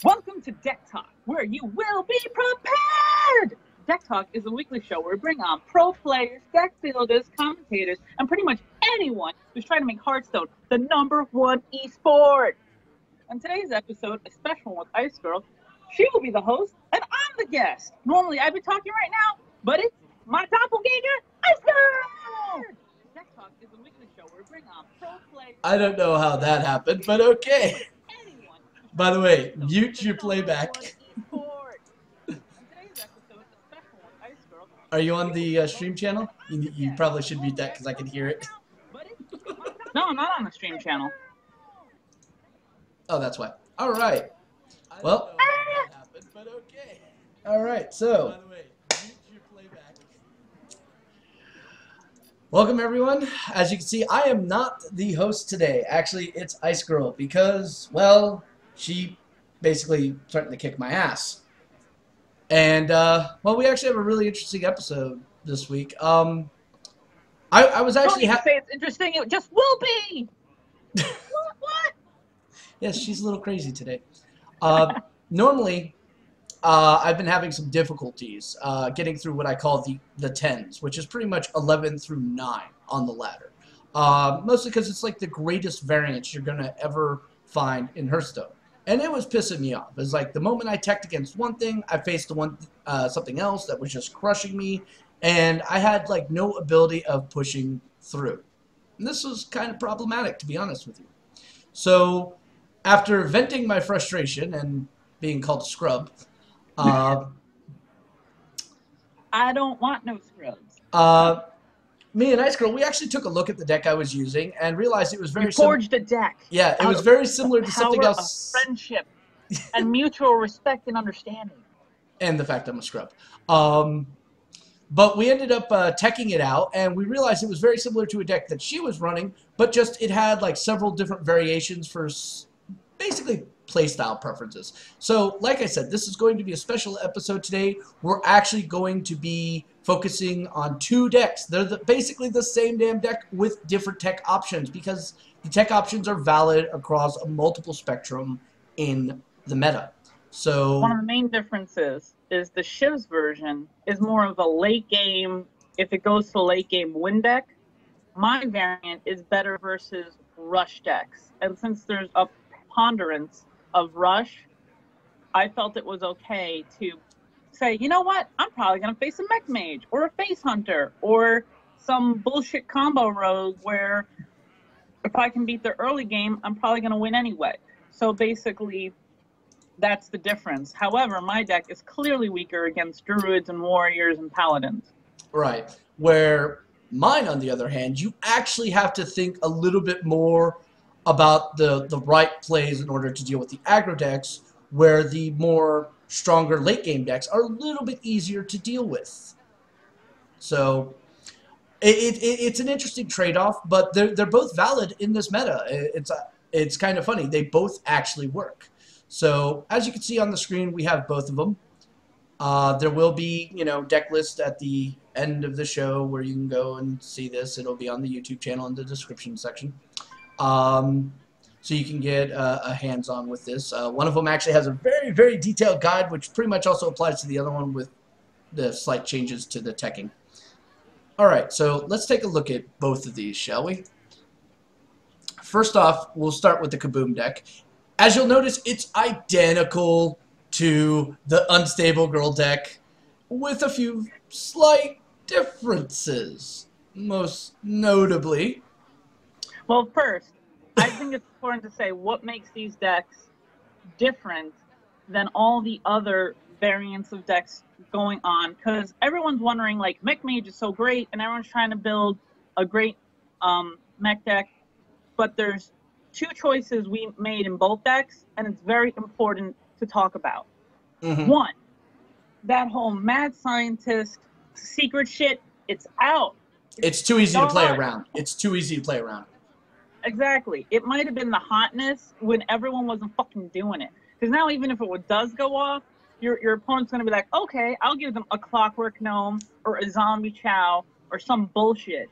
Welcome to Decktalk, where you will be prepared! Decktalk is a weekly show where we bring on pro players, deck builders, commentators, and pretty much anyone who's trying to make Hearthstone the #1 esport. On today's episode, a special one with Icegirl, she will be the host, and I'm the guest. Normally, I'd be talking right now, but it's my doppelganger, Icegirl! Decktalk is a weekly show where we bring on pro players. I don't know how that happened, but okay. By the way, mute your playback. Are you on the stream channel? You probably should mute that because I can hear it. No, I'm not on the stream channel. Oh, that's why. All right. Well, but okay. All right. So, by the way, mute your playback. Welcome everyone. As you can see, I am not the host today. Actually, it's Icegirl because, well, she basically threatened to kick my ass. And, well, we actually have a really interesting episode this week. I was actually... Don't say it's interesting, it just will be! What? Yes, she's a little crazy today. Normally, I've been having some difficulties getting through what I call the 10s, which is pretty much 11 through 9 on the ladder. Mostly because it's like the greatest variance you're going to ever find in Hearthstone. And it was pissing me off. It's like the moment I teched against one thing, I faced something else that was just crushing me, and I had like no ability of pushing through. And this was kind of problematic, to be honest with you. So, after venting my frustration and being called a scrub, I don't want no scrubs. Me and Icegirl, we actually took a look at the deck I was using and realized it was very similar. Forged a deck. Yeah, it was very similar to something else. Of friendship and mutual respect and understanding. And the fact I'm a scrub. But we ended up teching it out, and we realized it was very similar to a deck that she was running, but just it had like several different variations for basically playstyle preferences. So, like I said, this is going to be a special episode today. We're actually going to be focusing on 2 decks. They're basically the same damn deck with different tech options because the tech options are valid across a multiple spectrum in the meta. So one of the main differences is the Shiv's version is more of a late game, if it goes to a late game win deck. My variant is better versus rush decks. And since there's a preponderance of rush, I felt it was okay to say, you know what, I'm probably going to face a mech mage or a face hunter or some bullshit combo rogue where if I can beat the early game, I'm probably going to win anyway. So basically, that's the difference. However, my deck is clearly weaker against druids and warriors and paladins. Right. Where mine, on the other hand, you actually have to think a little bit more about the right plays in order to deal with the aggro decks, where the more stronger late game decks are a little bit easier to deal with. So it's an interesting trade-off, but they're both valid in this meta. It's kind of funny. They both actually work. So as you can see on the screen, we have both of them. There will be, deck list at the end of the show where you can go and see this. It'll be on the YouTube channel in the description section. So you can get a hands-on with this. One of them actually has a very, very detailed guide, which pretty much also applies to the other one with the slight changes to the teching. Alright, so let's take a look at both of these, shall we? First off, we'll start with the Kaboom deck. As you'll notice, it's identical to the Unstable Girl deck, with a few slight differences, most notably. Well, first, I think it's important to say what makes these decks different than all the other variants of decks going on, because everyone's wondering, like, Mech Mage is so great, and everyone's trying to build a great mech deck, but there's 2 choices we made in both decks, and it's very important to talk about. Mm-hmm. 1, that whole mad scientist secret shit, it's out. It's too easy to play around. It's too easy to play around. Exactly. It might have been the hotness when everyone wasn't fucking doing it. Because now even if it does go off, your opponent's going to be like, okay, I'll give them a Clockwork Gnome or a Zombie Chow or some bullshit.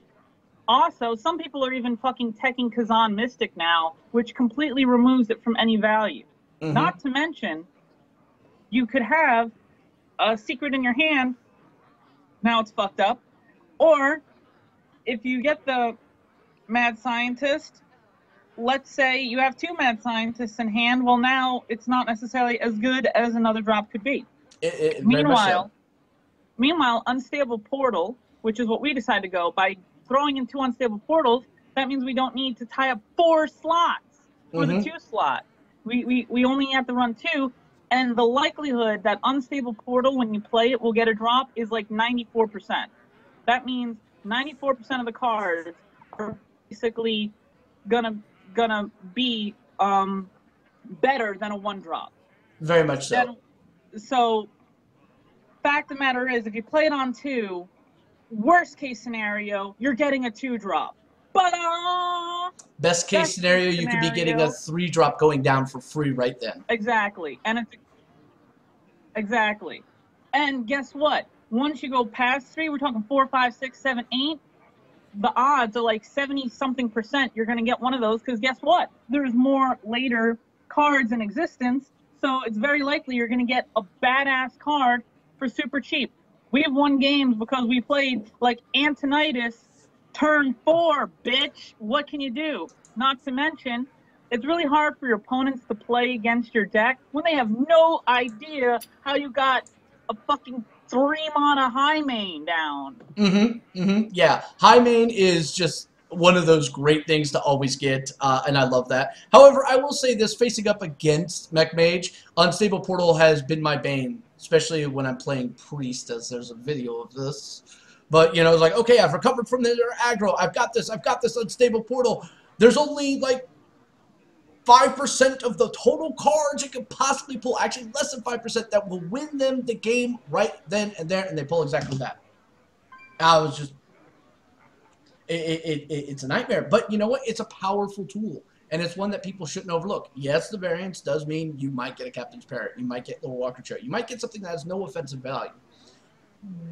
Also, some people are even fucking teching Kazan Mystic now, which completely removes it from any value. Mm-hmm. Not to mention, you could have a secret in your hand. Now it's fucked up. Or if you get the mad scientist, let's say you have 2 mad scientists in hand. Well, now it's not necessarily as good as another drop could be. Very much so. Meanwhile, unstable portal, which is what we decided to go, by throwing in 2 unstable portals, that means we don't need to tie up 4 slots for the 2 slot. We only have to run 2, and the likelihood that unstable portal, when you play it, will get a drop is like 94%. That means 94% of the cards are basically gonna be better than a 1 drop. Very much so. So, fact of the matter is, if you play it on 2, worst case scenario, you're getting a 2 drop. But best case scenario, you could be getting a 3 drop going down for free right then. Exactly. And guess what? Once you go past 3, we're talking 4, 5, 6, 7, 8. The odds are like 70-something% you're going to get one of those, because guess what? There's more later cards in existence, so it's very likely you're going to get a badass card for super cheap. We have won games because we played like Antonitis turn 4, bitch. What can you do? Not to mention, it's really hard for your opponents to play against your deck when they have no idea how you got a fucking 3-mana high main down. Yeah, high main is just one of those great things to always get, and I love that. However, I will say this, facing up against Mech Mage, Unstable Portal has been my bane, especially when I'm playing Priest, as there's a video of this. But, you know, it's like, okay, I've recovered from their aggro, I've got this Unstable Portal. There's only, like, 5% of the total cards you could possibly pull, actually less than 5%, that will win them the game right then and there, and they pull exactly that. I was just... It's a nightmare, but you know what? It's a powerful tool, and it's one that people shouldn't overlook. Yes, the variance does mean you might get a Captain's Parrot, you might get Little Walker Chair, you might get something that has no offensive value,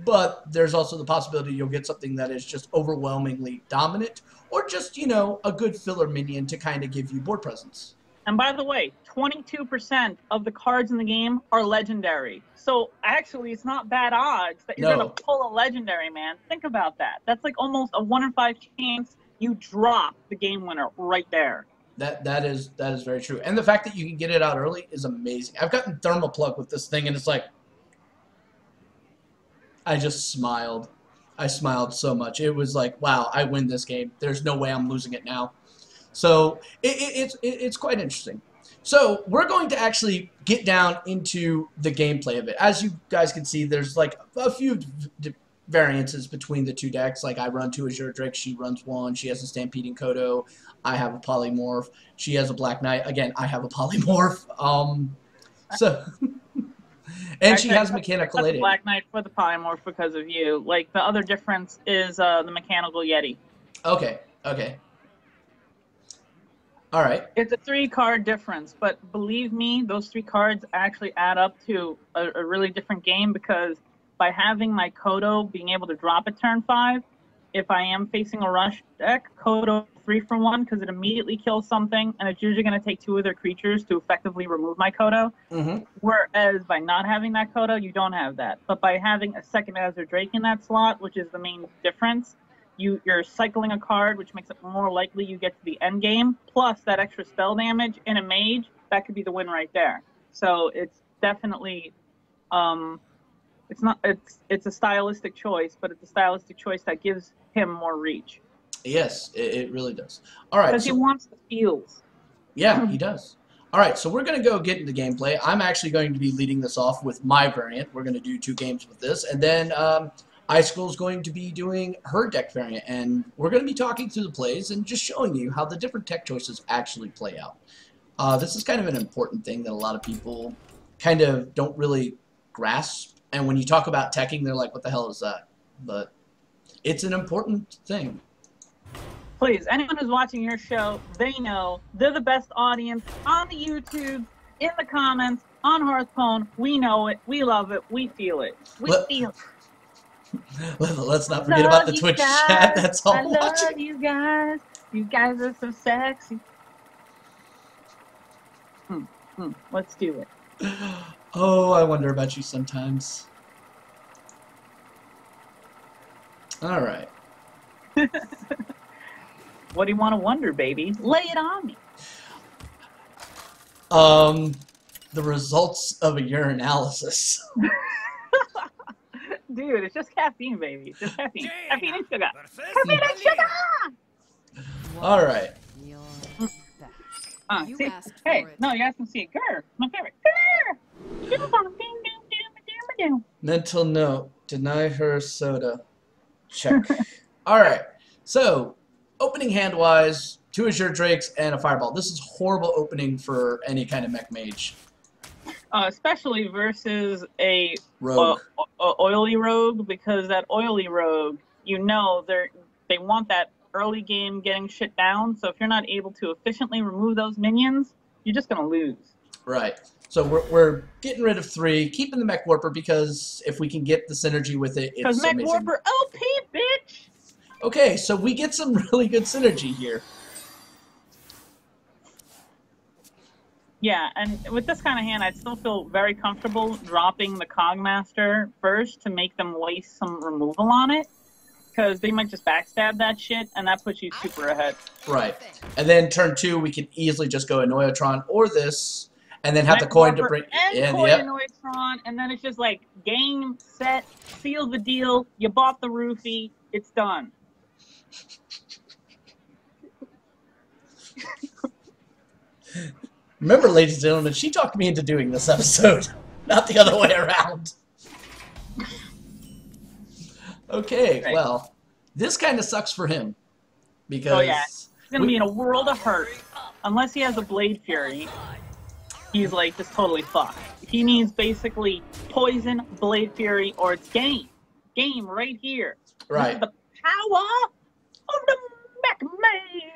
but there's also the possibility you'll get something that is just overwhelmingly dominant, or just, you know, a good filler minion to kind of give you board presence. And by the way, 22% of the cards in the game are legendary. So actually, it's not bad odds that you're going to pull a legendary, man. Think about that. That's like almost a 1 in 5 chance you drop the game winner right there. That is very true. And the fact that you can get it out early is amazing. I've gotten Thermoplug with this thing, and it's like, I just smiled. I smiled so much. It was like, wow, I win this game. There's no way I'm losing it now. So it's quite interesting. So we're going to actually get down into the gameplay of it. As you guys can see, there's like a few variances between the 2 decks. Like I run 2 Azure Drake, she runs 1. She has a Stampeding Kodo. I have a Polymorph. She has a Black Knight. Again, I have a Polymorph. And she has Mechanical Lady. Black Knight for the Polymorph because of you. Like the other difference is the Mechanical Yeti. Okay. All right. It's a 3-card difference, but believe me, those 3 cards actually add up to a really different game, because by having my Kodo being able to drop at turn 5, if I am facing a rush deck, Kodo 3 for 1, because it immediately kills something, and it's usually going to take 2 of their creatures to effectively remove my Kodo. Whereas by not having that Kodo, you don't have that. But by having a second Azure Drake in that slot, which is the main difference, you're cycling a card, which makes it more likely you get to the end game, plus that extra spell damage in a mage, that could be the win right there. So it's definitely, it's a stylistic choice, but it's a stylistic choice that gives him more reach. Yes, it really does. All right. Because he wants the feels. Yeah, he does. All right, so we're going to go get into gameplay. I'm actually going to be leading this off with my variant. We're going to do 2 games with this, and then Icegirl is going to be doing her deck variant, and we're going to be talking through the plays and just showing you how the different tech choices actually play out. This is kind of an important thing that a lot of people kind of don't really grasp, and when you talk about teching, they're like, what the hell is that? But it's an important thing. Please, anyone who's watching your show, they know they're the best audience on the YouTube, in the comments, on Hearthstone. We know it. We love it. We feel it. We feel it. Let's not forget about the Twitch chat. That's all. I love you guys. You guys are so sexy. Let's do it. Oh, I wonder about you sometimes. All right. What do you want to wonder, baby? Lay it on me. The results of a urinalysis. Dude, it's just caffeine, baby. It's just caffeine. Caffeine and sugar. Caffeine and sugar! All right. You See? asked Hey, for it. no, you guys can see it. Grr, my favorite. Grr! Mental note: deny her soda. Check. All right. So, opening hand-wise, 2 Azure Drakes and a Fireball. This is horrible opening for any kind of mech mage. Especially versus a Rogue. oily rogue, because that oily rogue, you know, they want that early game getting shit down. So if you're not able to efficiently remove those minions, you're just gonna lose. Right. So we're getting rid of 3, keeping the Mech Warper because if we can get the synergy with it, it's Because Mech amazing. Warper OP, bitch! Okay, so we get some really good synergy here. Yeah, and with this kind of hand, I'd still feel very comfortable dropping the Cogmaster first to make them waste some removal on it, because they might just backstab that shit, and that puts you super ahead. Right. And then turn 2, we can easily just go Annoyatron or this, and then have Mech the coin to Warper bring... and Koinoitron, and then it's just like, game, set, seal the deal, you bought the roofie, it's done. Remember, ladies and gentlemen, she talked me into doing this episode, not the other way around. Okay, Right. well, this kind of sucks for him. Because... Oh yeah, he's gonna be in a world of hurt. Unless he has a Blade Fury, he's like just totally fucked. He needs basically Poison, Blade Fury, or it's game. Game right here. Right. This is the power of the Mech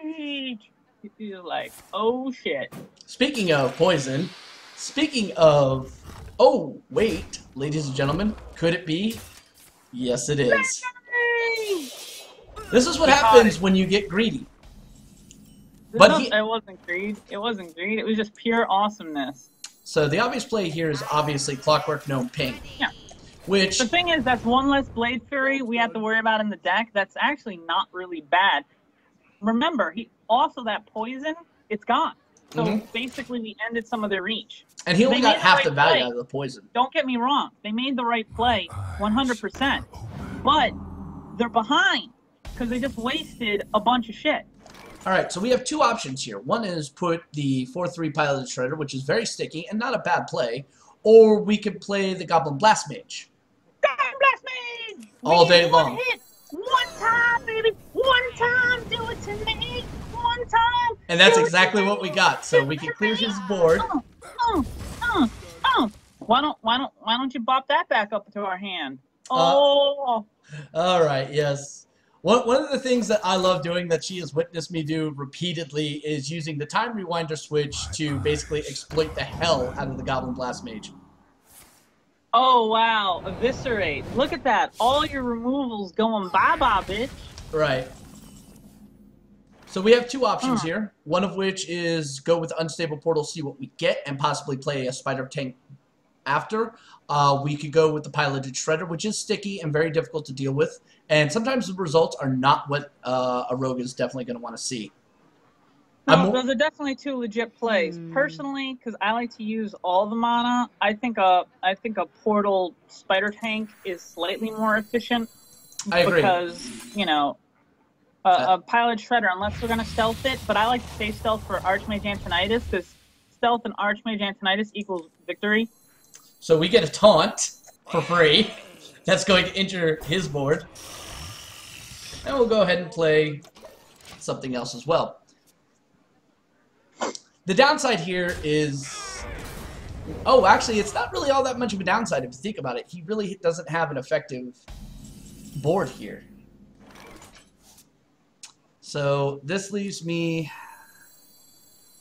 Mage. He's like, oh shit. Speaking of poison, speaking of... Oh, wait, ladies and gentlemen, could it be? Yes, it is. This is what happens when you get greedy. But It wasn't greed. It wasn't greed. It was just pure awesomeness. So the obvious play here is obviously Clockwork Gnome Ping. Yeah. Which... The thing is, that's one less Blade Fury we have to worry about in the deck. That's actually not really bad. Remember, he also that poison, it's gone. So basically we ended some of their reach. And he only got half the value play. out of the poison. Don't get me wrong. They made the right play 100%. But they're behind because they just wasted a bunch of shit. Alright, so we have 2 options here. One is put the 4-3 Piloted Shredder, which is very sticky and not a bad play. Or we could play the Goblin Blast Mage. Goblin Blast Mage! All day long. Hit. One time, baby! One time! Do it to me! One time! And that's exactly what we got. So we can clear his board. Why don't you bop that back up to our hand? Oh! Alright, yes. One of the things that I love doing that she has witnessed me do repeatedly is using the Time Rewinder switch to basically exploit the hell out of the Goblin Blast Mage. Oh, wow. Eviscerate. Look at that. All your removals going bye-bye, bitch. Right. So we have 2 options here. One of which is go with Unstable Portal, see what we get, and possibly play a Spider Tank after. We could go with the Piloted Shredder, which is sticky and very difficult to deal with. And sometimes the results are not what a rogue is definitely going to want to see. No, those are definitely 2 legit plays. Personally, because I like to use all the mana, I think a Portal Spider Tank is slightly more efficient. I agree. Because, you know, a Pilot Shredder, unless we're going to stealth it, but I like to stay stealth for Archmage Antonitis, because stealth and Archmage Antonitis equals victory. So we get a taunt for free. That's going to injure his board. And we'll go ahead and play something else as well. The downside here is... Oh, actually, it's not really all that much of a downside if you think about it. He really doesn't have an effective board here. So this leaves me...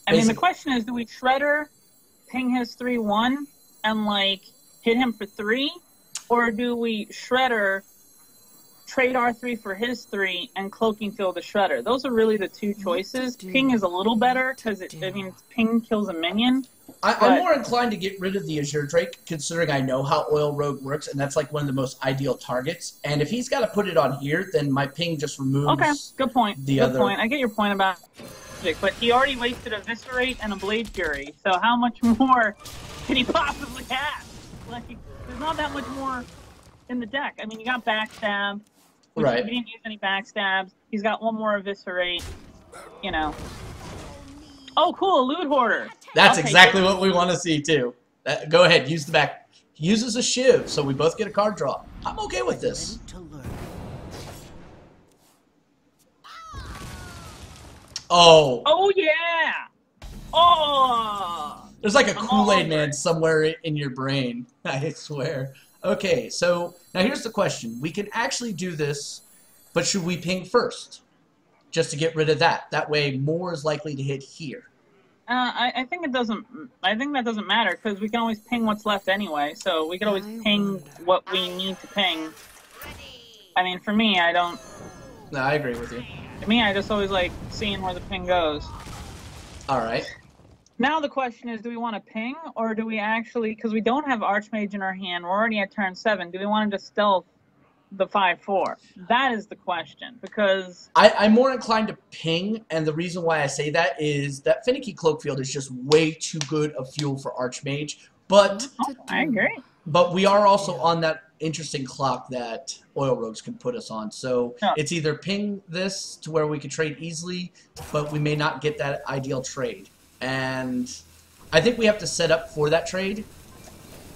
I mean, the question is, do we Shredder, ping his 3-1, and, like, hit him for 3? Or do we Shredder, trade R3 for his 3 and Cloaking Field the Shredder. Those are really the two choices. Ping is a little better because ping kills a minion. I'm more inclined to get rid of the Azure Drake, considering I know how Oil Rogue works, and that's like one of the most ideal targets. And if he's got to put it on here, then my ping just removes. Okay, good point. Good point. I get your point about it, but he already wasted Eviscerate and a Blade Fury. So how much more can he possibly have? Like, there's not that much more in the deck. I mean, you got Backstab. Right. He didn't use any Backstabs. He's got one more Eviscerate. You know. Oh, cool, Loot Hoarder. That's exactly what we want to see, too. Go ahead, use the back. He uses a Shiv, so we both get a card draw. I'm okay with this. Oh. Oh, yeah. Oh. There's like a Kool-Aid man somewhere in your brain. I swear. Okay, so now here's the question. We can actually do this, but should we ping first? Just to get rid of that. That way more is likely to hit here. I think it doesn't. I think that doesn't matter because we can always ping what's left anyway. So we can always ping what we need to ping. I mean, for me, I don't. No, I agree with you. To me, I just always like seeing where the ping goes. All right. Now the question is, do we want to ping or do we actually? Because we don't have Archmage in our hand. We're already at turn 7. Do we want to just stealth the 5/4? That is the question, because I'm more inclined to ping, and the reason why I say that is that Finicky Cloak Field is just way too good of fuel for Archmage. But I agree. But we are also on that interesting clock that Oil Rogues can put us on. So it's either ping this to where we can trade easily, but we may not get that ideal trade. And I think we have to set up for that trade.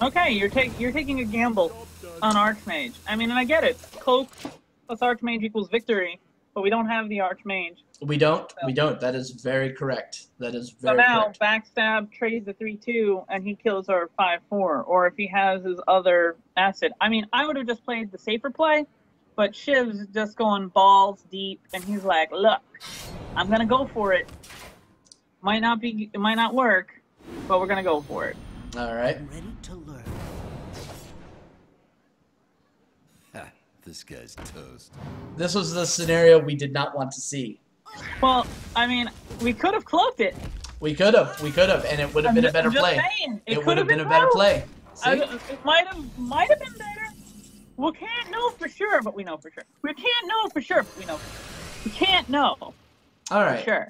Okay, you're taking a gamble on Archmage. I mean, and I get it. Cloak plus Archmage equals victory, but we don't have the Archmage. We don't. So. We don't. That is very correct. That is very correct. So now, Backstab trades the 3/2, and he kills our 5/4. Or if he has his other asset. I mean, I would have just played the safer play, but Shiv's just going balls deep, and he's like, look, I'm going to go for it. It might not work, but we're going to go for it. All right. Ready to learn. This guy's toast. This was the scenario we did not want to see. Well, I mean, we could have cloaked it. We could have, and it would have been a better play. It would have been a better play. It might have been better. We can't know for sure, but we know for sure. We can't know for sure, but we know for sure. We can't know. All right. For sure.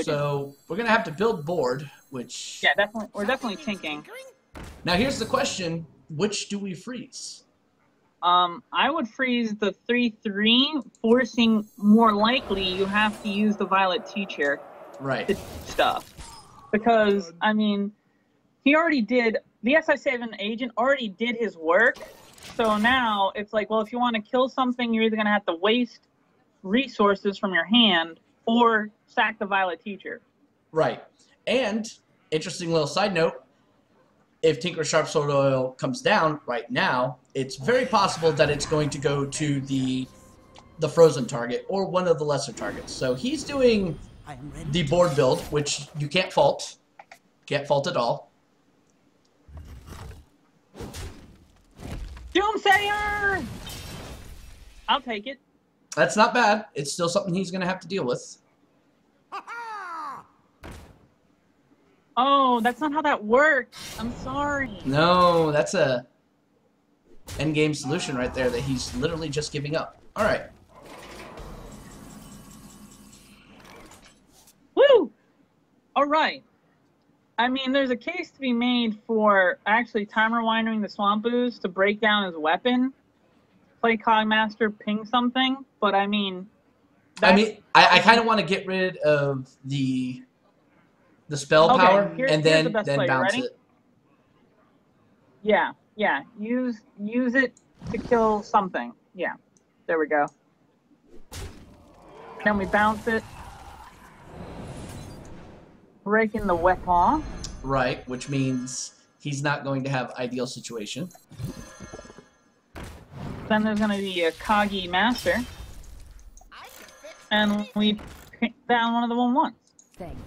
So we're gonna have to build board, which definitely we're definitely tinking. Now here's the question: which do we freeze? I would freeze the 3/3, forcing more likely you have to use the Violet Teacher. Right. Stuff. Because, I mean, he already did, the SI7 agent already did his work, so now it's like, well, if you want to kill something, you're either going to have to waste resources from your hand or sack the Violet Teacher. Right. And, interesting little side note, if Tinker Sharp Sword Oil comes down right now, it's very possible that it's going to go to the frozen target or one of the lesser targets. So he's doing the board build, which you can't fault. Can't fault at all. Doomsayer! I'll take it. That's not bad. It's still something he's going to have to deal with. Oh, that's not how that works. I'm sorry. No, that's a endgame solution right there that he's literally just giving up. All right. Woo! All right. I mean, there's a case to be made for actually time rewinding the Swamp Ooze to break down his weapon, play Cogmaster, ping something, but I mean... I kind of want to get rid of the spell power and then bounce it. Yeah. Use it to kill something. Yeah. There we go. Then we bounce it. Breaking the weapon. Right, which means he's not going to have ideal situation. Then there's going to be a Kagi Master. And we pick down one of the 1/1s. Thanks.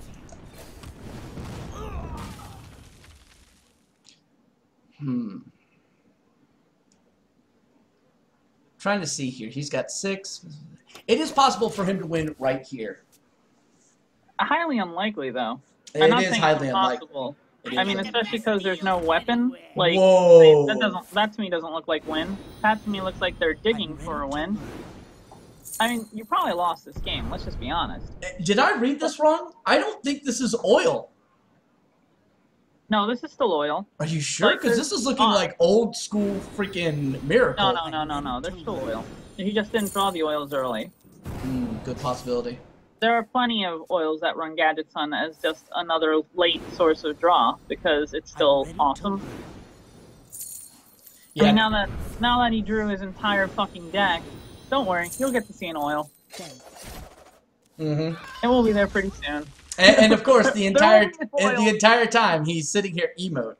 trying to see here. He's got 6. It is possible for him to win right here. Highly unlikely, though. It I'm not is saying highly it's unlikely. impossible. It I is mean, highly especially because there's no weapon. Like, Whoa. that to me doesn't look like win. That to me looks like they're digging for a win. I mean, you probably lost this game. Let's just be honest. Did I read this wrong? I don't think this is oil. No, this is still oil. Are you sure? Like, Because this is looking like old school freaking Miracle. No. They're still oil. You just didn't draw the oils early. Good possibility. There are plenty of oils that run Gadget Sun as just another late source of draw because it's still awesome. Yeah. I mean, now that he drew his entire fucking deck, don't worry, you'll get to see an oil. It will be there pretty soon. And of course, the entire time he's sitting here emote,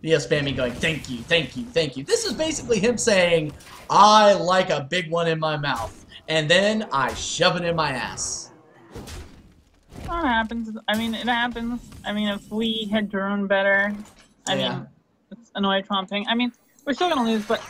spamming, going, "Thank you, thank you, thank you." This is basically him saying, "I like a big one in my mouth, and then I shove it in my ass." Well, it happens. I mean, it happens. I mean, if we had drawn better, I mean, it's an Oitron thing. I mean, we're still gonna lose, but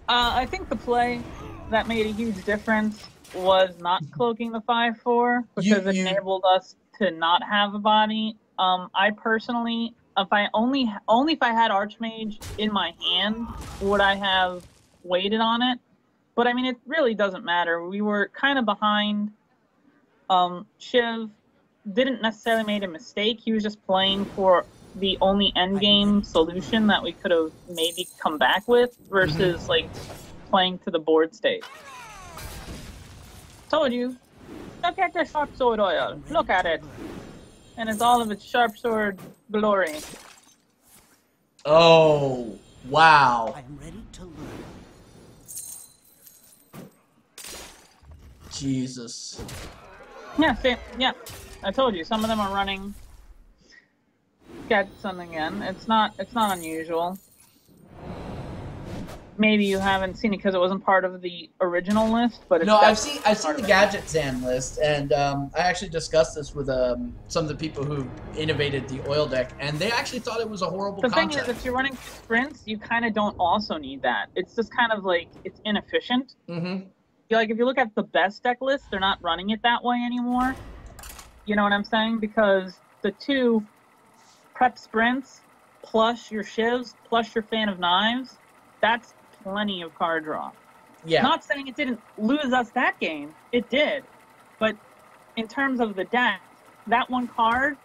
I think the play that made a huge difference was not cloaking the 5/4 because it enabled us to not have a body. I personally, if I only if I had Archmage in my hand, would I have waited on it? But I mean, it really doesn't matter. We were kind of behind. Shiv didn't necessarily make a mistake. He was just playing for the only endgame solution that we could have maybe come back with versus like playing to the board state. Told you. Look at the sharp sword oil. Look at it. And it's all of its sharp sword glory. Oh, wow. I'm ready to learn. Jesus. Yeah, yeah. I told you, some of them are running Gadget Sun again. It's not unusual. Maybe you haven't seen it because it wasn't part of the original list, but it's I've seen the Gadget Zan list, and I actually discussed this with some of the people who innovated the oil deck, and they actually thought it was a horrible concept. The thing is, if you're running sprints, you kind of don't also need that. It's just kind of like it's inefficient. Like if you look at the best deck list, they're not running it that way anymore. You know what I'm saying? Because the 2 prep sprints plus your shivs plus your fan of knives, that's plenty of card draw. Yeah. Not saying it didn't lose us that game. It did. But in terms of the deck, that one card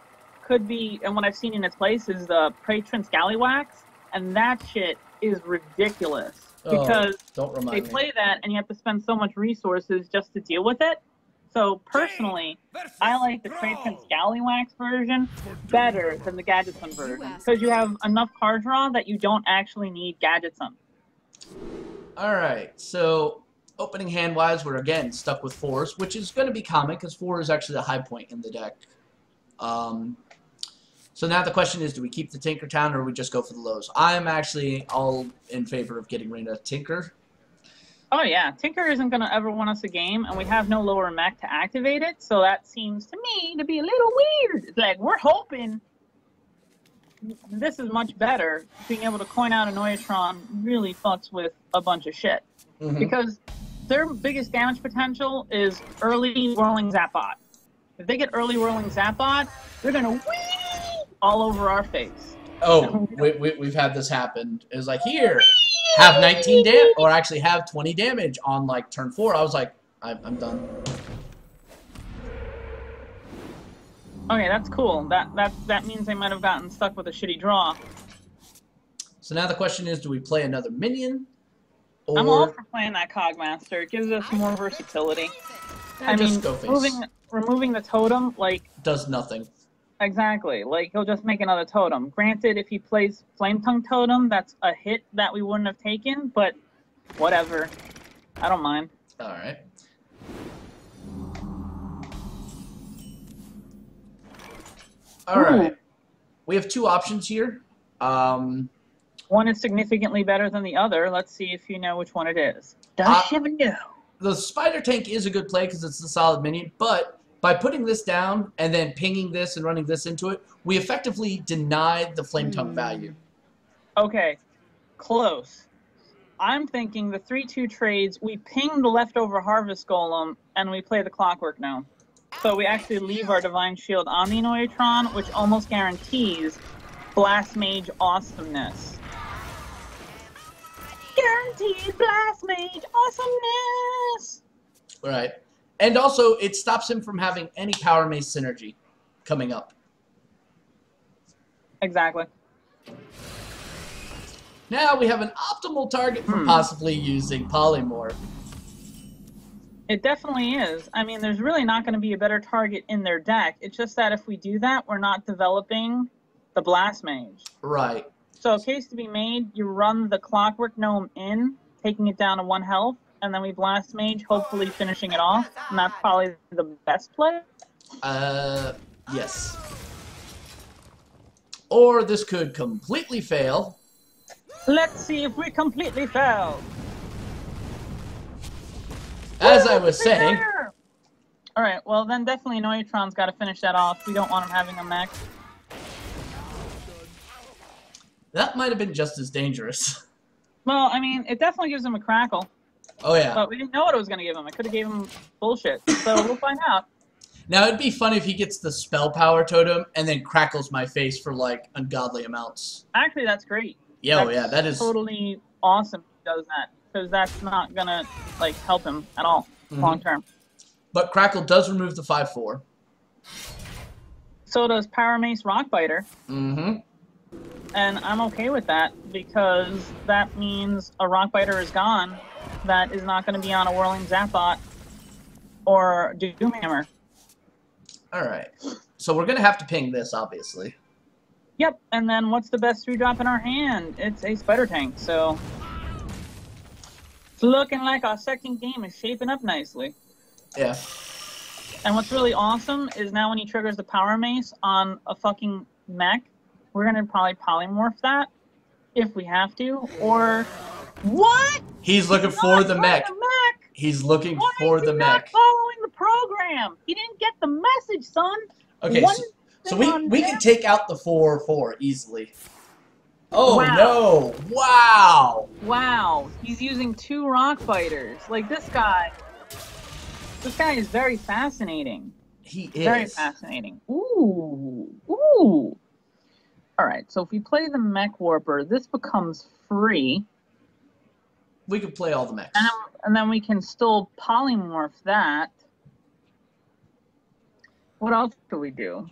could be, and what I've seen in its place is the Patron Scallywax, and that shit is ridiculous. Because they play that and you have to spend so much resources just to deal with it. So personally, I like the Patron Scallywax version better than the Gadget Sun version. Because you have enough card draw that you don't actually need Gadget Sun. Alright, so opening hand-wise, we're again stuck with 4s, which is going to be common because 4 is actually the high point in the deck. So now the question is, do we keep the Tinkertown or we just go for the lows? I'm actually all in favor of getting rid of Tinker. Oh yeah, Tinker isn't going to ever win us a game, and we have no lower mech to activate it, so that seems to me to be a little weird. It's like, we're hoping this is much better. Being able to coin out an Oitron really fucks with a bunch of shit. Because their biggest damage potential is early Whirling Zapbot. If they get early Whirling Zapbot, they're going to whee all over our face. Oh, we've had this happen. It was like, here, have 19 damage, or actually have 20 damage on like turn 4. I was like, I'm done. Okay, that's cool. That means they might have gotten stuck with a shitty draw. So now the question is, do we play another minion? Or... I'm all for playing that Cogmaster. It gives us more versatility. I mean, removing the totem, like... does nothing. Exactly. Like, he'll just make another totem. Granted, if he plays Flame Tongue Totem, that's a hit that we wouldn't have taken, but whatever. I don't mind. Alright. Alright. We have 2 options here. One is significantly better than the other. Let's see if you know which one it is. Does she even know? The Spider Tank is a good play because it's a solid minion, but by putting this down and then pinging this and running this into it, we effectively denied the Flame Tongue value. Okay. Close. I'm thinking the 3-2 trades, we ping the leftover Harvest Golem, and we play the Clockwork Gnome. So we actually leave our Divine Shield on the Noitron, which almost guarantees Blast Mage awesomeness. Guaranteed Blast Mage awesomeness! Right. And also, it stops him from having any Power Mace synergy coming up. Exactly. Now we have an optimal target for possibly using Polymorph. It definitely is. I mean, there's really not going to be a better target in their deck. It's just that if we do that, we're not developing the Blast Mage. Right. So, case to be made, you run the Clockwork Gnome in, taking it down to 1 health, and then we Blast Mage, hopefully finishing it off. And that's probably the best play. Yes. Or this could completely fail. Let's see if we completely fail. As I was saying. Alright, well then definitely Noitron's got to finish that off. We don't want him having a mech. That might have been just as dangerous. Well, I mean, it definitely gives him a crackle. Oh yeah. But we didn't know what it was going to give him. It could have gave him bullshit. So we'll find out. Now it'd be fun if he gets the Spell Power Totem and then crackles my face for like ungodly amounts. Actually, that's great. Yeah, yeah, that is totally awesome. If he does that because that's not gonna like help him at all long term. But Crackle does remove the 5/4. So does Power Mace Rockbiter. And I'm okay with that because that means a Rockbiter is gone. That is not going to be on a Whirling Zapbot or Doomhammer. All right. So we're gonna have to ping this, obviously. Yep, and then what's the best 3-drop in our hand? It's a Spider Tank, so it's looking like our second game is shaping up nicely. Yeah. And what's really awesome is now when he triggers the Power Mace on a fucking mech, we're gonna probably polymorph that if we have to, or what? He's looking for the mech. He's looking for the mech. Not following the program. He didn't get the message, son. Okay. So we can take out the 4/4 easily. Oh wow. No! Wow! Wow! He's using 2 Rockbiters. Like this guy is very fascinating. He is very fascinating. Ooh! All right. So if we play the Mech Warper, this becomes free. We could play all the mechs, and then we can still polymorph that. What else do we do?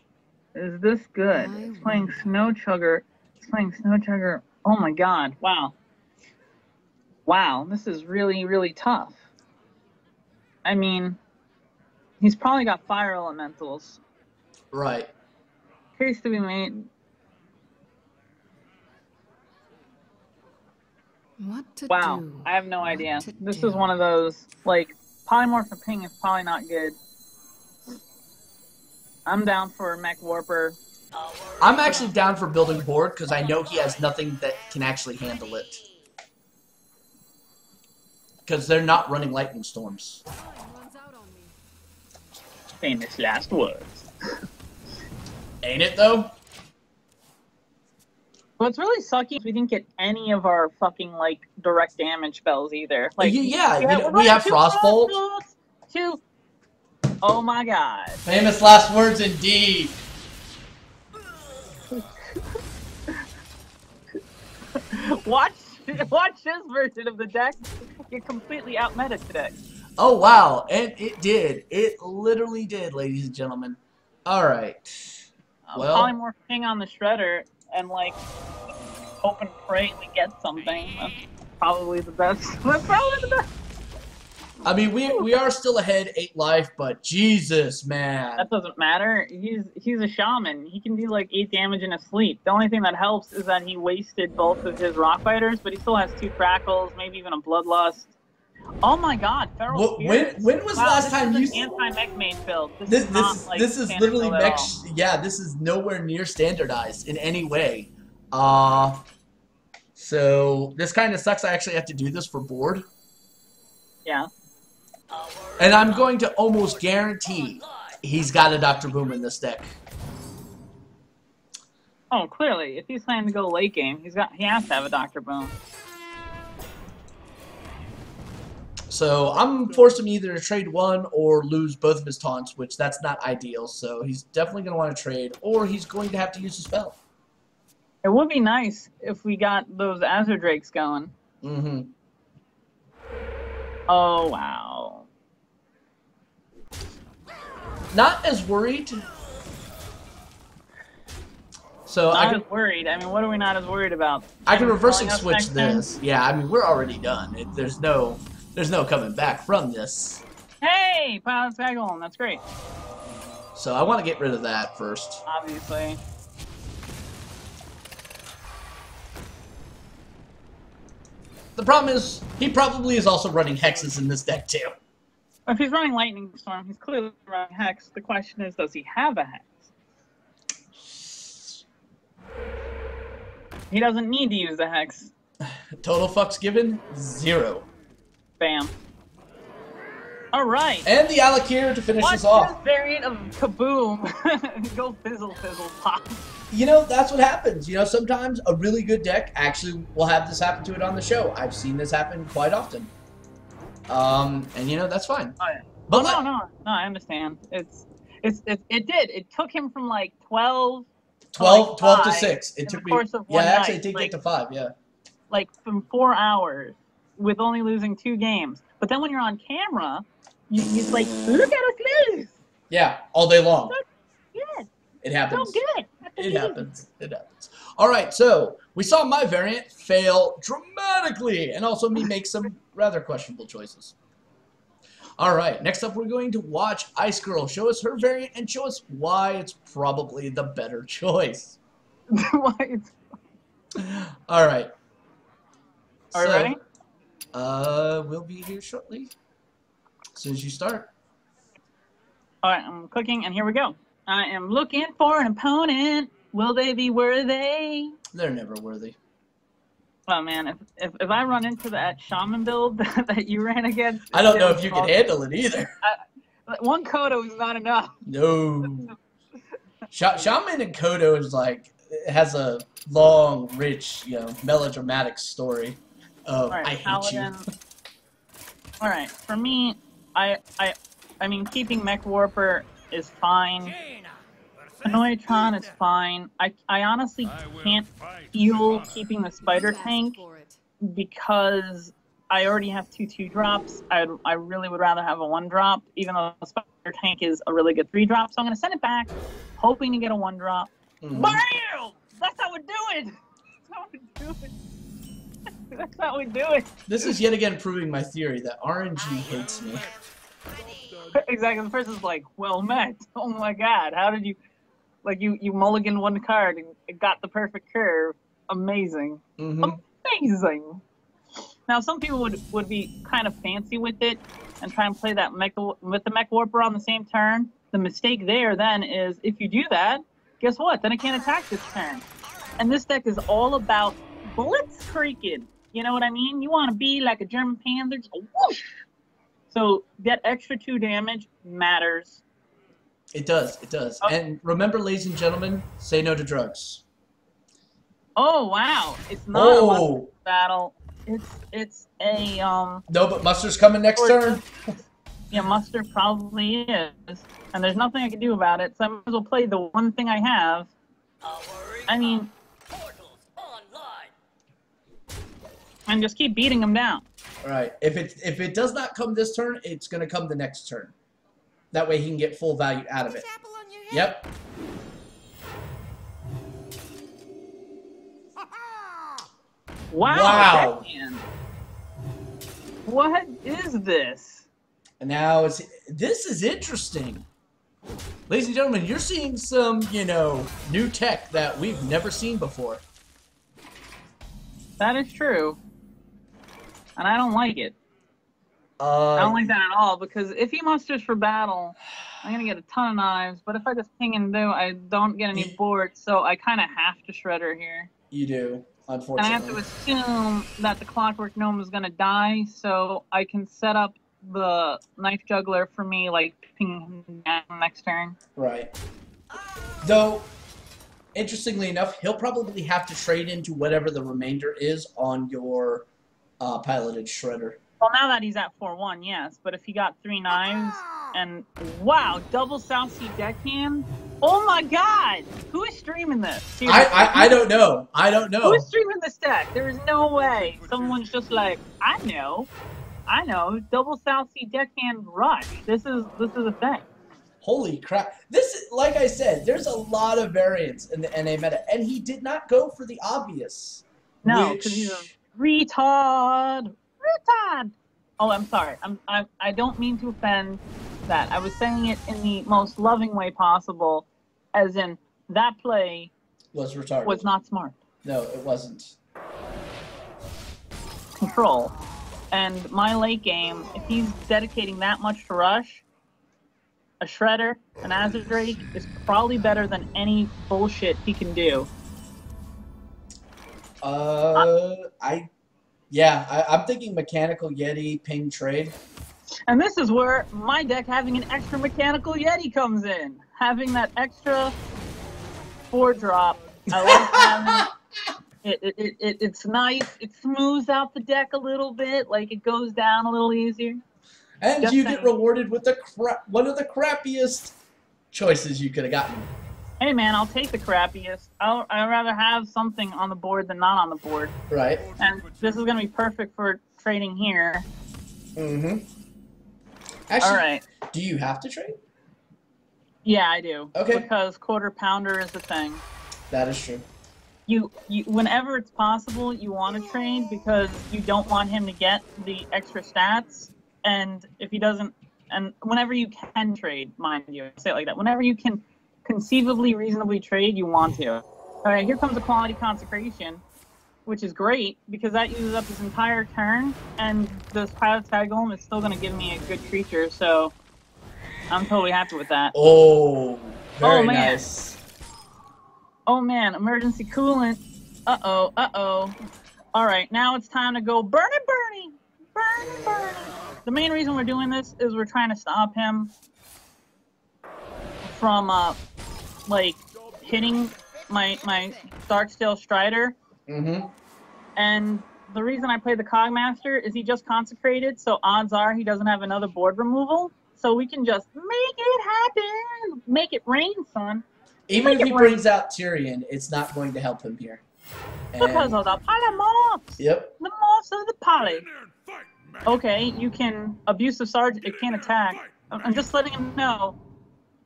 Is this good? It's playing Snow Chugger. It's playing Snow Chugger. Oh my god. Wow. Wow. This is really, really tough. I mean, he's probably got Fire Elementals. Right. Case to be made. What to wow. do? I have no idea. This is one of those, like, polymorph and ping is probably not good. I'm down for Mech Warper. I'm actually down for building board because I know he has nothing that can actually handle it. Because they're not running lightning storms. Famous last words. Ain't it though? What's really sucky is we didn't get any of our fucking like direct damage spells either. Like we have Frostbolt. Oh my god. Famous last words indeed. Watch this version of the deck. You completely outmeta today. Oh wow, and it did. It literally did, ladies and gentlemen. Alright. Well, polymorph ping on the shredder and like hope and pray we get something. That's probably the best. That's probably the best. I mean, we are still ahead 8 life, but Jesus, man. That doesn't matter. He's a shaman. He can do like 8 damage in his sleep. The only thing that helps is that he wasted both of his Rockbiters, but he still has 2 Crackles, maybe even a Bloodlust. Oh my God, Feral Spirits. When was the last time you... anti-mech mage build. This is literally mech... Yeah, this is nowhere near standardized in any way. So this kind of sucks. I actually have to do this for board. Yeah. And I'm going to almost guarantee he's got a Dr. Boom in this deck. Oh, clearly. If he's planning to go late game, he has to have a Dr. Boom. So I'm forced him either to trade one or lose both of his taunts, which that's not ideal. So he's definitely going to want to trade, or he's going to have to use his spell. It would be nice if we got those Azure Drakes going. Mm-hmm. Oh, wow. Not as worried. So Not as worried. I mean, what are we not as worried about? I can reverse and Telling us switch next turn? this. Yeah, I mean, we're already done. There's no coming back from this. Hey, Pilot Taggle, that's great. So I want to get rid of that first. Obviously. The problem is, he probably is also running hexes in this deck too. If he's running Lightning Storm, he's clearly running Hex. The question is, does he have a Hex? He doesn't need to use the Hex. Total fucks given, 0. Bam. All right. And the Alakir to finish us off. What's this variant of Kaboom? Go fizzle, fizzle, pop. You know, that's what happens. You know, sometimes a really good deck actually will have this happen to it on the show. I've seen this happen quite often. And you know, that's fine. Oh, yeah. But no, I understand. It did. It took him from like 12 to 6. It took me. Course of one Actually, night, it did like, get to 5. Yeah. Like from 4 hours with only losing 2 games. But then when you're on camera, you're like, look at us lose. Yeah, all day long. Good. It happens. So good. It happens. It happens. All right, so we saw my variant fail dramatically, and also me make some rather questionable choices. All right, next up we're going to watch Icegirl show us her variant and show us why it's probably the better choice. All right. Are you ready? We'll be here shortly. As soon as you start. All right, I'm clicking, and here we go. I am looking for an opponent. Will they be worthy? They're never worthy. Oh man, if I run into that shaman build that you ran against, I don't know if you can handle it either. One Kodo is not enough. No. Shaman and Kodo is like, it has a long, rich, you know, melodramatic story of Right, I hate Paladin. you. All right, for me, I mean, keeping Mech Warper is fine. Annoytron is fine. I honestly can't feel keeping the Spider Tank because I already have 2 drops. I really would rather have a 1 drop, even though the Spider Tank is a really good 3 drop. So I'm going to send it back, hoping to get a 1 drop. Mm-hmm. Bam! That's how we do it! That's how we do it! That's how we do it! This is yet again proving my theory that RNG hates me. Exactly. The person's like, well met. Oh my god, how did you... Like, you mulliganed 1 card and it got the perfect curve. Amazing. Mm-hmm. Amazing! Now, some people would be kind of fancy with it and try and play that with the Mech Warper on the same turn. The mistake there, then, is if you do that, guess what? Then it can't attack this turn. And this deck is all about blitzkrieging. You know what I mean? You want to be like a German Panzer, just whoosh! So that extra 2 damage matters. It does. It does. Oh. And remember, ladies and gentlemen, say no to drugs. Oh wow! It's not a muster battle. It's a No, but Muster's coming next turn. Yeah, Muster probably is, and there's nothing I can do about it. So I might as well play the one thing I have. I mean, and just keep beating him down. All right. If it does not come this turn, it's gonna come the next turn. That way he can get full value out of it. Yep. Wow. Backhand. What is this? And now this is interesting. Ladies and gentlemen, you're seeing some, you know, new tech that we've never seen before. That is true. And I don't like it. I don't like that at all, because if he musters for battle, I'm going to get a ton of knives, but if I just ping and do, I don't get any boards, so I kind of have to Shredder here. You do, unfortunately. And I have to assume that the Clockwork Gnome is going to die, so I can set up the Knife Juggler for me, like, ping him down next turn. Right. Though, interestingly enough, he'll probably have to trade into whatever the remainder is on your piloted Shredder. Well, now that he's at 4-1, yes. But if he got 3 knives and wow, double South Sea deckhand. Oh my God! Who is streaming this? Seriously. I don't know. I don't know. Who is streaming this deck? There is no way someone's just like, I know, double South Sea deckhand rush. This is a thing. Holy crap! This is, like I said, there's a lot of variance in the NA meta, and he did not go for the obvious. No, because he's a retard. Oh, I'm sorry. I don't mean to offend that. I was saying it in the most loving way possible, as in that play was retarded. Was not smart. No, it wasn't. Control. And my late game, if he's dedicating that much to rush, a Shredder, an Azure Drake is probably better than any bullshit he can do. I'm thinking Mechanical Yeti, Ping Trade. And this is where my deck having an extra Mechanical Yeti comes in. Having that extra 4-drop. I like having it's nice. It smooths out the deck a little bit, like it goes down a little easier. And you get rewarded with one of the crappiest choices you could have gotten. Hey man, I'll take the crappiest. I'd rather have something on the board than not on the board. Right. And this is going to be perfect for trading here. Mm-hmm. Actually, all right. Do you have to trade? Yeah, I do. Okay. Because quarter pounder is the thing. That is true. You whenever it's possible, you want to trade because you don't want him to get the extra stats. And if he doesn't, and whenever you can trade, mind you, I say it like that. Whenever you can conceivably, reasonably trade, you want to. All right, here comes a quality consecration, which is great because that uses up his entire turn, and this Pilot Sky Golem is still going to give me a good creature, so I'm totally happy with that. Oh, very nice. Oh man, emergency coolant. Uh-oh, uh-oh. All right, now it's time to go burn it, Bernie! Burn it, Bernie! The main reason we're doing this is we're trying to stop him from, like, hitting my Darksteel Strider. Mm-hmm. And the reason I play the Cogmaster is he just consecrated, so odds are he doesn't have another board removal. So we can just make it happen! Make it rain, son. Even if he brings out Tyrion, it's not going to help him here. Because of the polymorphs! Yep. The morphs of the poly. Okay, you can abuse the Sergeant, it can't attack. I'm just letting him know.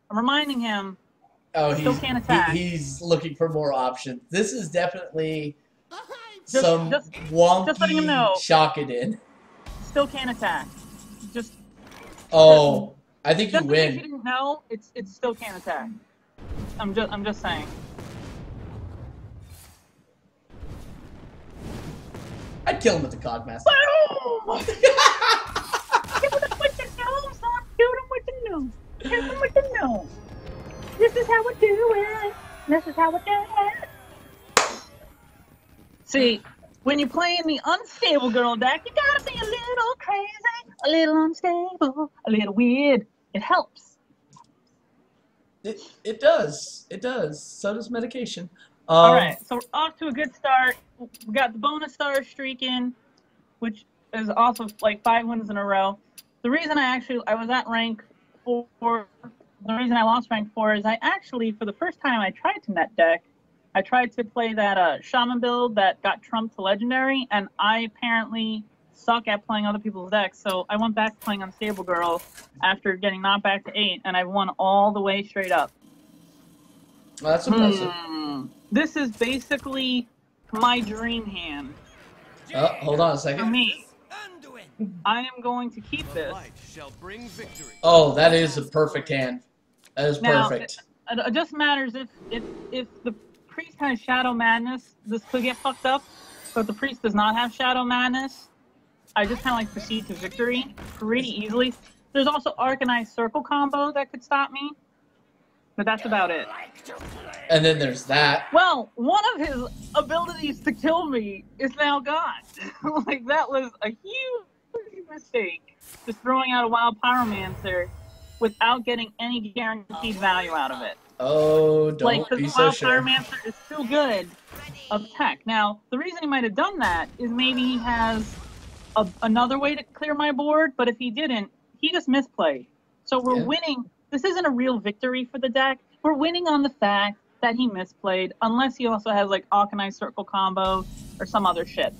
I'm reminding him. Oh, he still can't attack. He's looking for more options. This is definitely just wonky letting him know. shock it in. Still can't attack. Just. Oh, I think you win. If you didn't know, it still can't attack. I'm just saying. I'd kill him with the Cogmaster. Boom! Hit him with the nose, son. Hit him with the nose. Hit him with the nose. This is how we do it. This is how we do it. See, when you're playing the unstable girl deck, you gotta be a little crazy, a little unstable, a little weird. It helps. It does. It does. So does medication. All right, so we're off to a good start. We got the bonus star streaking, which is also like 5 wins in a row. The reason I was at rank 4. The reason I lost rank 4 is I actually, for the first time I tried to net deck, I tried to play that shaman build that got trumped to legendary, and I apparently suck at playing other people's decks, so I went back to playing Unstable Girl after getting knocked back to 8, and I won all the way straight up. Well, that's impressive. This is basically my dream hand. Oh, hold on a second. For me, I am going to keep this. Oh, that is a perfect hand. That is perfect. Now, it just matters if the priest has Shadow Madness, this could get fucked up. But if the priest does not have Shadow Madness, I just kind of like proceed to victory pretty easily. There's also Arcanized Circle combo that could stop me. But that's about it. And then there's that. Well, one of his abilities to kill me is now gone. Like, that was a huge mistake. Just throwing out a Wild Pyromancer without getting any guaranteed value out of it. Oh, don't be so sure. Wild Pyromancer is still good of tech. Now, the reason he might have done that is maybe he has another way to clear my board, but if he didn't, he just misplayed. So we're winning. This isn't a real victory for the deck. We're winning on the fact that he misplayed, unless he also has like Alkanite Circle combo or some other shit.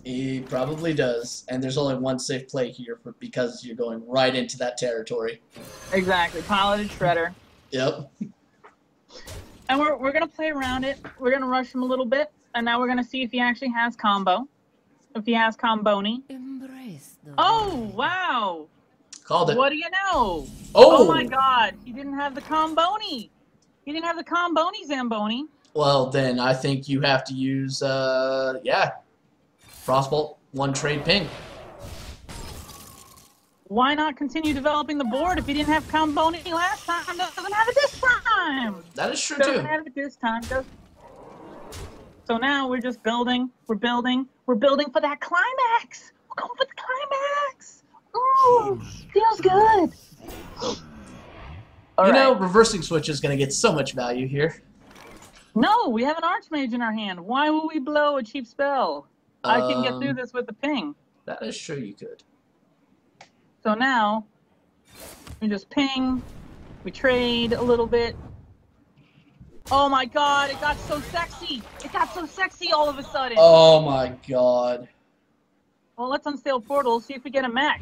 He probably does, and there's only one safe play here because you're going right into that territory. Exactly, Piloted Shredder. Yep. And we're gonna play around it. We're gonna rush him a little bit, and now we're gonna see if he actually has combo. If he has comboni. Oh wow! Called it. What do you know? Oh my God! He didn't have the comboni. He didn't have the comboni Zamboni. Well, then I think you have to use Frostbolt, 1 trade ping. Why not continue developing the board if he didn't have comboni last time? Doesn't have it this time. That is true Doesn't too. have it this time. So now we're just building. We're building. We're building for that climax. We're going for the climax. Ooh, feels good. You know, reversing switch is going to get so much value here. No, we have an Archmage in our hand. Why would we blow a cheap spell? I can get through this with the ping. That is true, you could. So now, we just ping. We trade a little bit. Oh my God, it got so sexy. It got so sexy all of a sudden. Oh my God. Well, let's unstale portal, see if we get a mech.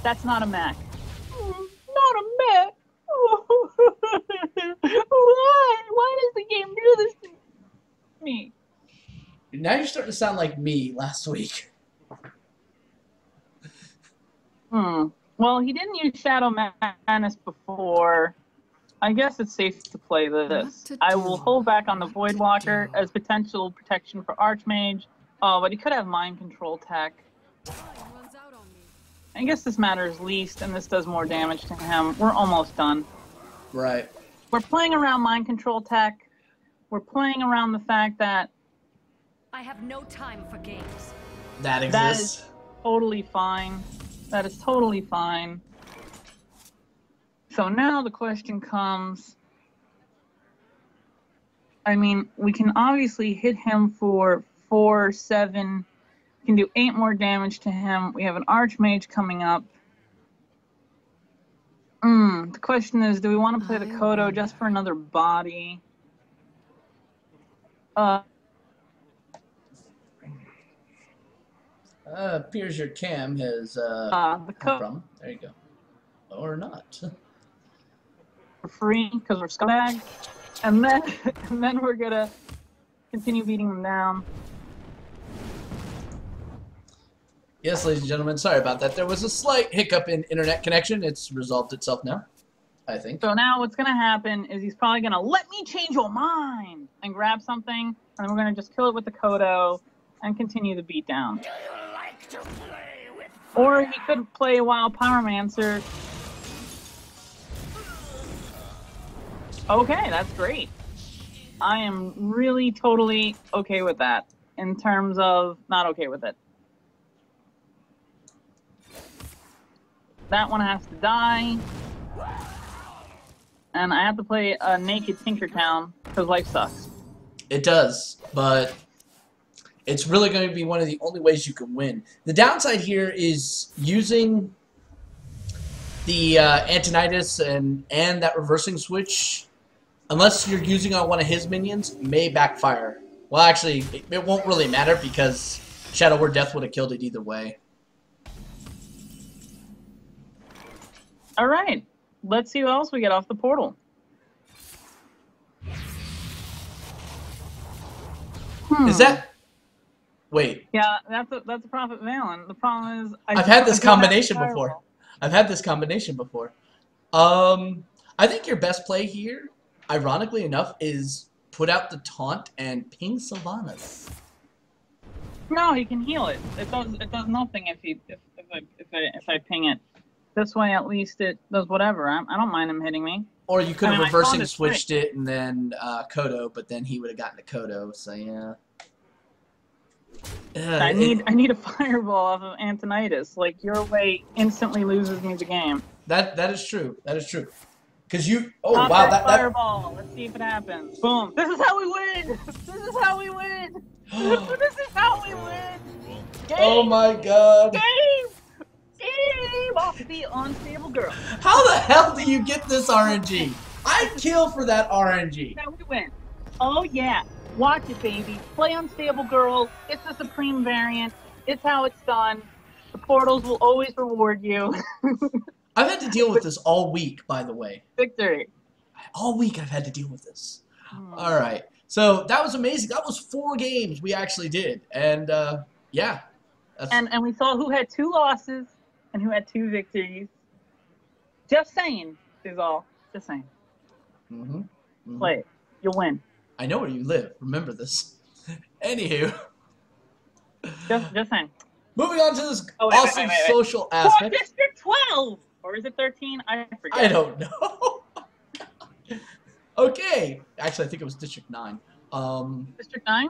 That's not a mech. Not a mech. Why does the game do this to me? Now you're starting to sound like me last week. Well, he didn't use Shadow Madness before. I guess it's safe to play this. I will hold back on the Voidwalker as potential protection for Archmage. Oh, but he could have Mind Control tech. I guess this matters least, and this does more damage to him. We're almost done. Right. We're playing around Mind Control tech. We're playing around the fact that I have no time for games. That exists. That is totally fine. That is totally fine. So now the question comes, I mean, we can obviously hit him for 4, 7. We can do 8 more damage to him. We have an Archmage coming up. The question is, do we want to play the Kodo just for another body? Appears your cam has the problem. There you go. Or not. For free, because we're scumbags. And then we're gonna continue beating them down. Yes, ladies and gentlemen, sorry about that. There was a slight hiccup in internet connection. It's resolved itself now, I think. So now what's gonna happen is he's probably gonna let me change your mind and grab something, and then we're gonna just kill it with the Kodo and continue the beatdown. Or he could play a Wild Pyromancer. Okay, that's great. I am really totally okay with that. In terms of not okay with it. That one has to die. And I have to play a naked Tinkertown because life sucks. It does, but it's really going to be one of the only ways you can win. The downside here is using the Antonitis and that reversing switch, unless you're using on one of his minions, may backfire. Well, actually, it won't really matter because Shadow Word Death would have killed it either way. Alright, let's see what else we get off the portal. Is that... Wait. Yeah, that's a Prophet Valen. The problem is... I've had this combination before. I've had this combination before. I think your best play here, ironically enough, is put out the taunt and ping Sylvanas. No, he can heal it. It does nothing if I ping it. This way, at least it does whatever. I don't mind him hitting me. Or you could have reversing switched it and then Kodo, but then he would have gotten a Kodo. So yeah. I need a fireball off of Antonitis. Like your way instantly loses me the game. That is true. That is true. Because you fireball. Let's see if it happens. Boom. This is how we win. This is how we win. This is how we win. Oh my god. Game off the unstable girl. How the hell do you get this RNG? I'd kill for that RNG. Now we win. Oh yeah. Watch it, baby. Play unstable girl. It's the supreme variant. It's how it's done. The portals will always reward you. I've had to deal with this all week, by the way. Victory. All week I've had to deal with this. All right. So that was amazing. That was 4 games we actually did. And, yeah. And we saw who had 2 losses and who had 2 victories. Just saying is all. Just saying. Play it. You'll win. I know where you live. Remember this. Anywho. Just saying. Moving on to this awesome social aspect. District 12! Or is it 13? I forget. I don't know. Okay. Actually, I think it was District 9. District 9?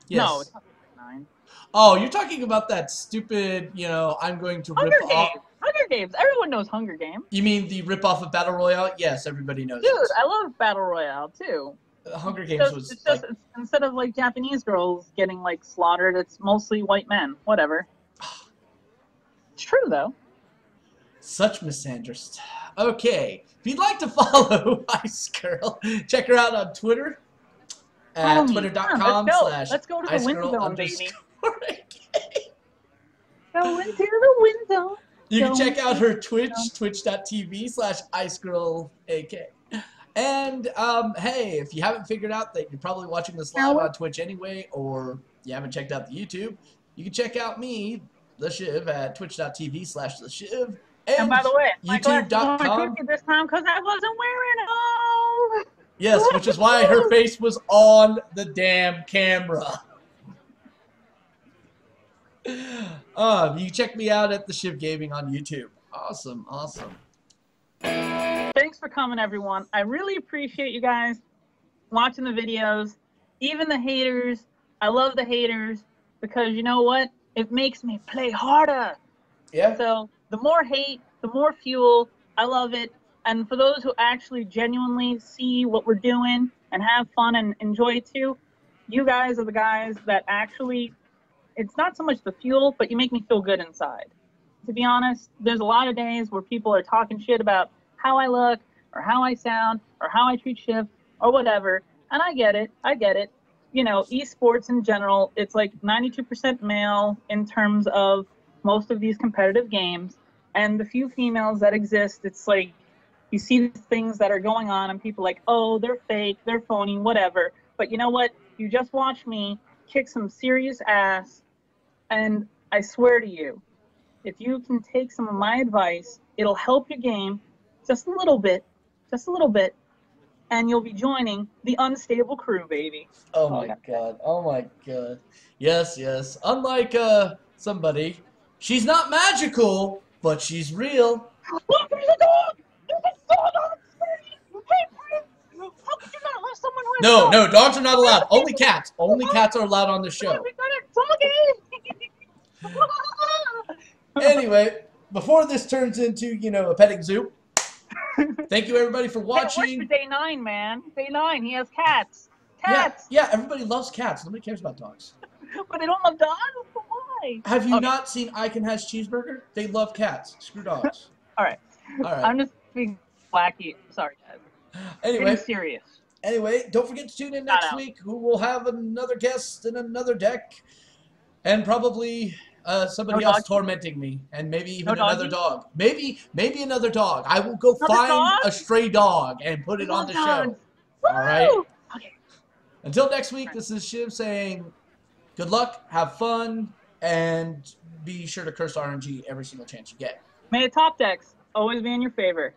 Yes. No, it's not District 9. Oh, you're talking about that stupid, I'm going to Hunger rip Games. off. Hunger Games. Everyone knows Hunger Games. You mean the rip off of Battle Royale? Yes, everybody knows. Dude, this. I love Battle Royale, too. Hunger Games was It's just instead of, like, Japanese girls getting, like, slaughtered, it's mostly white men. Whatever. It's true, though. such misandrist. Okay, if you'd like to follow Icegirl, check her out on Twitter at twitter.com/. Let's go to the wind zone, baby. Go into the wind zone. You can check out her Twitch, twitch.tv/IcegirlAK. And, hey, if you haven't figured out that you're probably watching this live on Twitch anyway, or you haven't checked out the YouTube, you can check out me, The Shiv, at twitch.tv/TheShiv. And by the way, YouTube.com. this time because I wasn't wearing them. Yes, which is why her face was on the damn camera. You can check me out at The Shiv Gaming on YouTube. Awesome, awesome. Thanks for coming, everyone. I really appreciate you guys watching the videos. Even the haters. I love the haters because you know what? It makes me play harder. Yeah. So the more hate, the more fuel. I love it. And for those who actually genuinely see what we're doing and have fun and enjoy it too, you guys are the guys that actually, it's not so much the fuel, but you make me feel good inside. To be honest, there's a lot of days where people are talking shit about how I look or how I sound or how I treat Shiv or whatever. And I get it. I get it. You know, esports in general, it's like 92% male in terms of most of these competitive games. And the few females that exist, it's like you see the things that are going on and people like, oh, they're fake, they're phony, whatever. But you know what? You just watch me kick some serious ass. And I swear to you, if you can take some of my advice, it'll help your game just a little bit, and you'll be joining the unstable crew, baby. Oh my god. Oh my god. Yes, yes. Unlike somebody, she's not magical, but she's real. Look, there's a dog! There's a dog on the screen! Hey, how could you not let someone win? No, no, dogs are not allowed. Only cats. Only cats are allowed on the show. We got a doggy! Anyway, before this turns into, a petting zoo, thank you everybody for watching. Hey, day 9, man. Day 9, he has cats. Cats! Yeah, everybody loves cats. Nobody cares about dogs. But they don't love dogs? Why? Have you not seen Icon Has Cheeseburger? They love cats. Screw dogs. All right. I'm just being wacky. Sorry, guys. Anyway. Getting serious. Anyway, don't forget to tune in next week. Who will have another guest and another deck. And probably somebody else tormenting me. And maybe even another dog. Maybe another dog. I will go find a stray dog and put it on the show. All right? Okay. Until next week, this is Shiv saying good luck, have fun, and be sure to curse RNG every single chance you get. May the top decks always be in your favor.